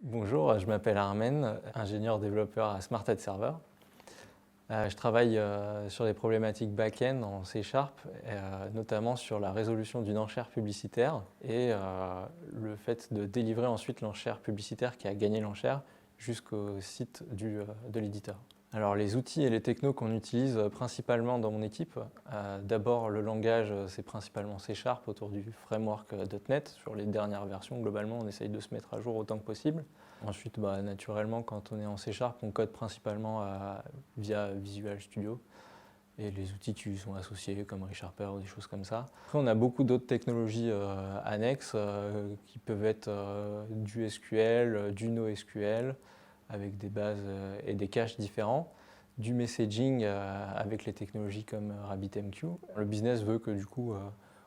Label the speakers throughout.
Speaker 1: Bonjour, je m'appelle Armen, ingénieur développeur à Smart Ad Server. Je travaille sur des problématiques back-end en C#, notamment sur la résolution d'une enchère publicitaire et le fait de délivrer ensuite l'enchère publicitaire qui a gagné l'enchère jusqu'au site de l'éditeur. Alors les outils et les technos qu'on utilise principalement dans mon équipe, d'abord le langage c'est principalement C# autour du framework .NET. Sur les dernières versions, globalement on essaye de se mettre à jour autant que possible. Ensuite, naturellement, quand on est en C#, on code principalement via Visual Studio et les outils qui y sont associés comme ReSharper ou des choses comme ça. Après, on a beaucoup d'autres technologies annexes qui peuvent être du SQL, du NoSQL avec des bases et des caches différents, du messaging avec les technologies comme RabbitMQ. Le business veut que du coup,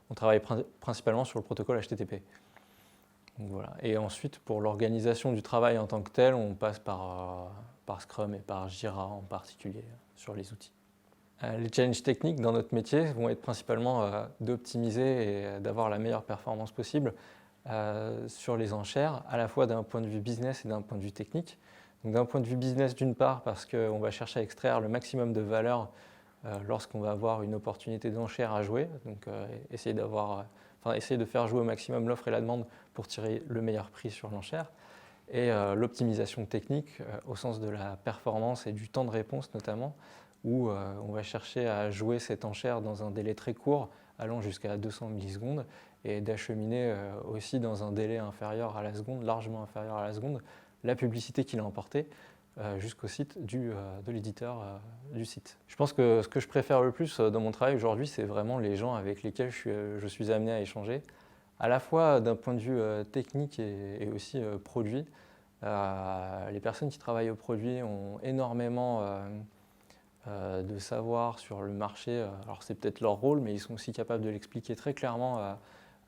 Speaker 1: on travaille principalement sur le protocole HTTP. Donc voilà. Et ensuite, pour l'organisation du travail en tant que tel, on passe par Scrum et par Jira en particulier sur les outils. Les challenges techniques dans notre métier vont être principalement d'optimiser et d'avoir la meilleure performance possible sur les enchères, à la fois d'un point de vue business et d'un point de vue technique. Donc d'un point de vue business d'une part, parce qu'on va chercher à extraire le maximum de valeur lorsqu'on va avoir une opportunité d'enchère à jouer, donc essayer de faire jouer au maximum l'offre et la demande pour tirer le meilleur prix sur l'enchère. Et l'optimisation technique au sens de la performance et du temps de réponse notamment, où on va chercher à jouer cette enchère dans un délai très court, allant jusqu'à 200 millisecondes, et d'acheminer aussi dans un délai inférieur à la seconde, largement inférieur à la seconde, la publicité qu'il a emportée jusqu'au site de l'éditeur du site. Je pense que ce que je préfère le plus dans mon travail aujourd'hui, c'est vraiment les gens avec lesquels je suis amené à échanger, à la fois d'un point de vue technique et aussi produit. Les personnes qui travaillent au produit ont énormément de savoir sur le marché. Alors c'est peut-être leur rôle, mais ils sont aussi capables de l'expliquer très clairement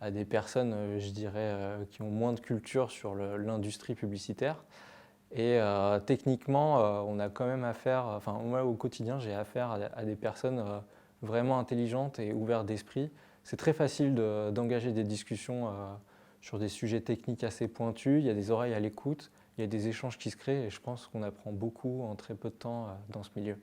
Speaker 1: à des personnes, je dirais, qui ont moins de culture sur l'industrie publicitaire. Et techniquement, on a quand même affaire, enfin moi au quotidien, j'ai affaire à des personnes vraiment intelligentes et ouvertes d'esprit. C'est très facile d'engager des discussions sur des sujets techniques assez pointus. Il y a des oreilles à l'écoute, il y a des échanges qui se créent et je pense qu'on apprend beaucoup en très peu de temps dans ce milieu.